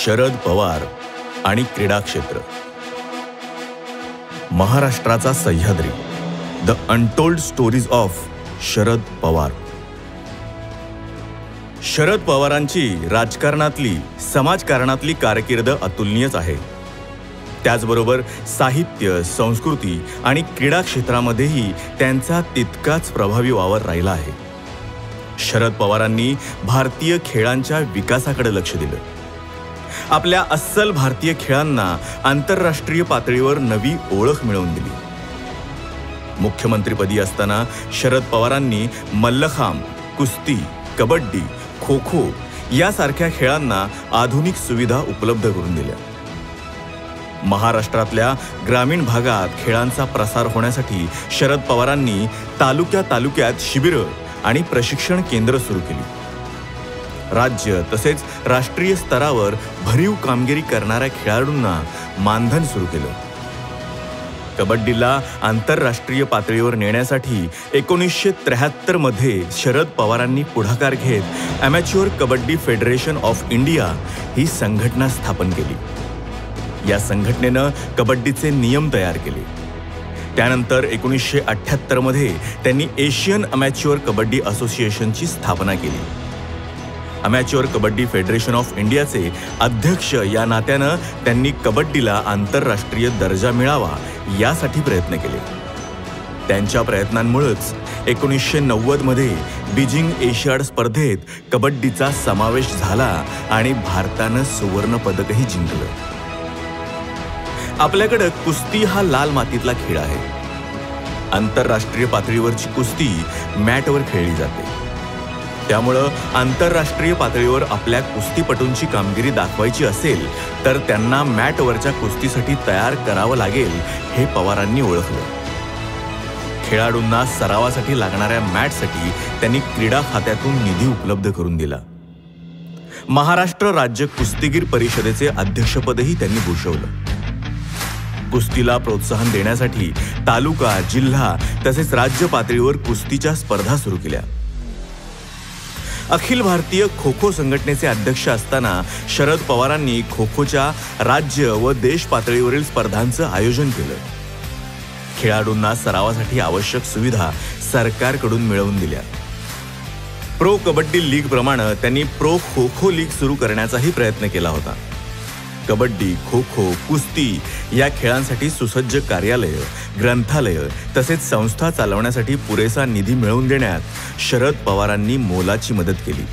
शरद पवार आणि क्रीडा क्षेत्र. महाराष्ट्राचा Sahyadri, the untold stories of Sharad Pawar. Sharad पवारांची राजकारणातली, समाजकारणातली कारकीर्द अतुलनीयच आहे. त्याचबरोबर साहित्य, संस्कृती आणि क्रीडा क्षेत्रामध्येही त्यांचा तितकाच प्रभावी वावर राहिला आहे. शरद पवारांनी भारतीय खेळांच्या विकासाकडे लक्ष दिलं. आपल्या अस्सल भारतीय खेळांना आंतरराष्ट्रीय पातळीवर नवी ओळख मिळवून दिली. मुख्यमंत्रीपदी असताना शरद पवारांनी मल्लखांब, कुस्ती, कबड्डी, खो खो यासारख्या खेळांना आधुनिक सुविधा उपलब्ध करून दिल्या. महाराष्ट्रातल्या ग्रामीण भागात खेळांचा प्रसार होण्यासाठी शरद पवारांनी तालुक्यात शिबिरं आणि प्रशिक्षण केंद्र सुरू केली. राज्य तसेच राष्ट्रीय स्तरावर भरीव कामगिरी करणाऱ्या खेळाडूंना मानधन सुरू केलं. कबड्डीला आंतरराष्ट्रीय पातळीवर नेण्यासाठी 1973 मध्ये शरद पवारांनी पुढाकार घेत ॲमॅच्युअर कबड्डी फेडरेशन ऑफ इंडिया ही संघटना स्थापन केली. या संघटनेनं कबड्डीचे नियम तयार केले. त्यानंतर 1978 मध्ये त्यांनी एशियन अमॅच्युअर कबड्डी असोसिएशनची स्थापना केली. अमॅच्युअर कबड्डी फेडरेशन ऑफ इंडियाचे अध्यक्ष या नात्यानं त्यांनी कबड्डीला आंतरराष्ट्रीय दर्जा मिळावा यासाठी प्रयत्न केले. त्यांच्या प्रयत्नांमुळेच 1990 मध्ये बीजिंग एशियाड स्पर्धेत कबड्डीचा समावेश झाला आणि भारतानं सुवर्ण पदकही जिंकलं. आपल्याकडे कुस्ती हा लाल मातीतला खेळ आहे. आंतरराष्ट्रीय पातळीवरची कुस्ती मॅटवर खेळली जाते. त्यामुळं आंतरराष्ट्रीय पातळीवर आपल्या कुस्तीपटूंची कामगिरी दाखवायची असेल तर त्यांना मॅटवरच्या कुस्तीसाठी तयार करावं लागेल हे पवारांनी ओळखलं. खेळाडूंना सरावासाठी लागणाऱ्या मॅटसाठी त्यांनी क्रीडा खात्यातून निधी उपलब्ध करून दिला. महाराष्ट्र राज्य कुस्तीगीर परिषदेचे अध्यक्षपदही त्यांनी भूषवलं. कुस्तीला प्रोत्साहन देण्यासाठी तालुका, जिल्हा तसेच राज्य पातळीवर कुस्तीच्या स्पर्धा सुरू केल्या. अखिल भारतीय खो खो संघटनेचे अध्यक्ष असताना शरद पवारांनी खो खोच्या राज्य व देश पातळीवरील स्पर्धांचं आयोजन केलं. खेळाडूंना सरावासाठी आवश्यक सुविधा सरकारकडून मिळवून दिल्या. प्रो कबड्डी लीग प्रमाणे त्यांनी प्रो खो खो लीग सुरू करण्याचाही प्रयत्न केला होता. कबड्डी, खो खो, कुस्ती या खेळांसाठी सुसज्ज कार्यालय, ग्रंथालय तसेच संस्था चालवण्यासाठी पुरेसा निधी मिळवून देण्यात शरद पवारांनी मोलाची मदत केली.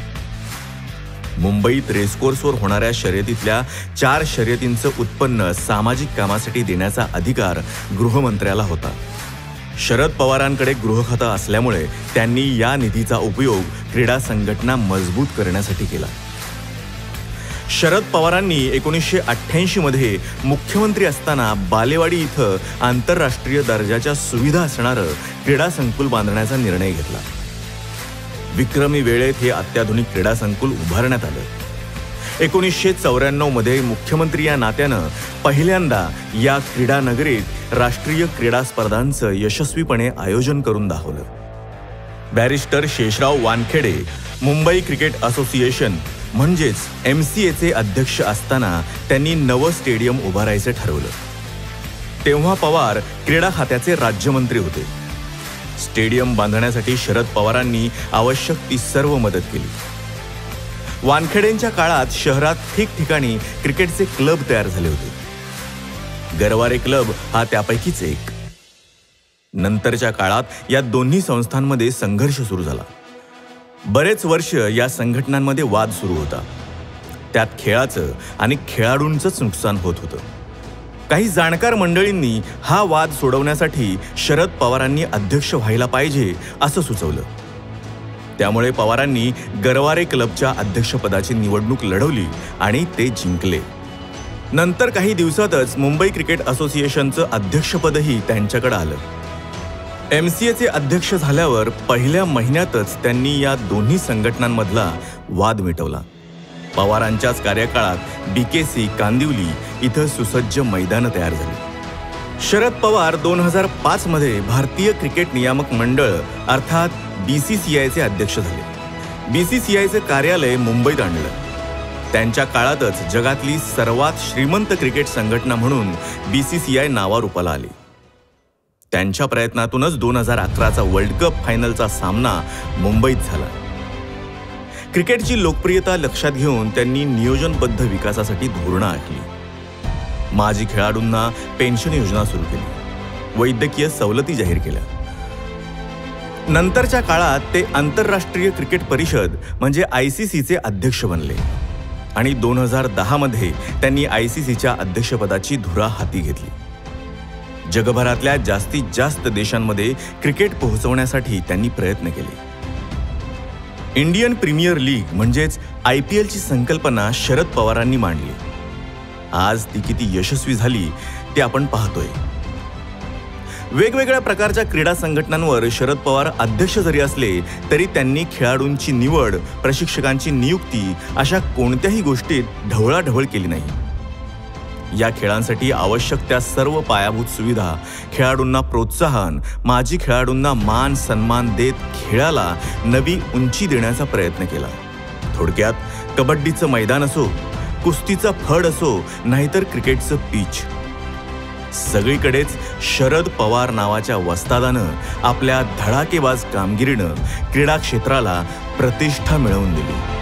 मुंबईत रेसकोर्सवर होणाऱ्या शर्यतीतल्या 4 शर्यतींचं उत्पन्न सामाजिक कामासाठी देण्याचा अधिकार गृहमंत्र्याला होता. शरद पवारांकडे गृहखातं असल्यामुळे त्यांनी या निधीचा उपयोग क्रीडा संघटना मजबूत करण्यासाठी केला. शरद पवारांनी 1988 मध्ये मुख्यमंत्री असताना बालेवाडी इथं आंतरराष्ट्रीय दर्जाच्या सुविधा असणारं क्रीडा संकुल बांधण्याचा निर्णय घेतला. विक्रमी वेळेत हे अत्याधुनिक क्रीडा संकुल उभारण्यात आलं. 1994 मध्ये मुख्यमंत्री या नात्यानं पहिल्यांदा या क्रीडा नगरीत राष्ट्रीय क्रीडा स्पर्धांचं यशस्वीपणे आयोजन करून दाखवलं. Barrister Sheshrao Wankhede Mumbai cricket association म्हणजेच MCAचे अध्यक्ष असताना त्यांनी नवं स्टेडियम उभारायचं ठरवलं. तेव्हा पवार क्रीडा खात्याचे राज्यमंत्री होते. स्टेडियम बांधण्यासाठी शरद पवारांनी आवश्यक ती सर्व मदत केली. वानखेडेंच्या काळात शहरात ठिकठिकाणी क्रिकेटचे क्लब तयार झाले होते. गरवारे क्लब हा त्यापैकीच एक. नंतरच्या काळात या दोन्ही संस्थांमध्ये संघर्ष सुरू झाला. बरेच वर्ष या संघटनांमध्ये वाद सुरू होता. त्यात खेळाचं आणि खेळाडूंचंच नुकसान होत होतं. काही जाणकार मंडळींनी हा वाद सोडवण्यासाठी शरद पवारांनी अध्यक्ष व्हायला पाहिजे असं सुचवलं. त्यामुळे पवारांनी गरवारे क्लबच्या अध्यक्षपदाची निवडणूक लढवली आणि ते जिंकले. नंतर काही दिवसातच मुंबई क्रिकेट असोसिएशनचं अध्यक्षपदही त्यांच्याकडे आलं. MCAचे अध्यक्ष झाल्यावर पहिल्या महिन्यातच त्यांनी या दोन्ही संघटनांमधला वाद मिटवला. पवारांच्याच कार्यकाळात BKC कांदिवली इथं सुसज्ज मैदानं तयार झाली. शरद पवार 2005 मध्ये भारतीय क्रिकेट नियामक मंडळ अर्थात BCCIचे अध्यक्ष झाले. BCCIचे कार्यालय मुंबईत आणलं. त्यांच्या काळातच जगातली सर्वात श्रीमंत क्रिकेट संघटना म्हणून BCCI नावारूपाला आली. त्यांच्या प्रयत्नातूनच 2011चा वर्ल्ड कप फायनलचा सामना मुंबईत झाला. क्रिकेटची लोकप्रियता लक्षात घेऊन त्यांनी नियोजनबद्ध विकासासाठी धोरणं आखली. माजी खेळाडूंना पेन्शन योजना सुरू केली, वैद्यकीय सवलती जाहीर केल्या. नंतरच्या काळात ते आंतरराष्ट्रीय क्रिकेट परिषद म्हणजे ICCचे अध्यक्ष बनले आणि 2010मध्ये त्यांनी ICCच्या अध्यक्षपदाची धुरा हाती घेतली. जगभरातल्या जास्तीत जास्त देशांमध्ये क्रिकेट पोहोचवण्यासाठी त्यांनी प्रयत्न केले. इंडियन प्रीमियर लीग म्हणजेच IPLची संकल्पना शरद पवारांनी मांडली. आज ती किती यशस्वी झाली ते आपण पाहतोय. वेगवेगळ्या प्रकारच्या क्रीडा संघटनांवर शरद पवार अध्यक्ष जरी असले तरी त्यांनी खेळाडूंची निवड, प्रशिक्षकांची नियुक्ती अशा कोणत्याही गोष्टीत ढवळाढवळ केली नाही. या खेळांसाठी आवश्यक त्या सर्व पायाभूत सुविधा, खेळाडूंना प्रोत्साहन, माजी खेळाडूंना मान सन्मान देत खेळाला नवी उंची देण्याचा प्रयत्न केला. थोडक्यात कबड्डीचं मैदान असो, कुस्तीचा फड असो, नाहीतर क्रिकेटचं पिच, सगळीकडेच शरद पवार नावाच्या वस्तादानं आपल्या धडाकेबाज कामगिरीनं क्रीडा क्षेत्राला प्रतिष्ठा मिळवून दिली.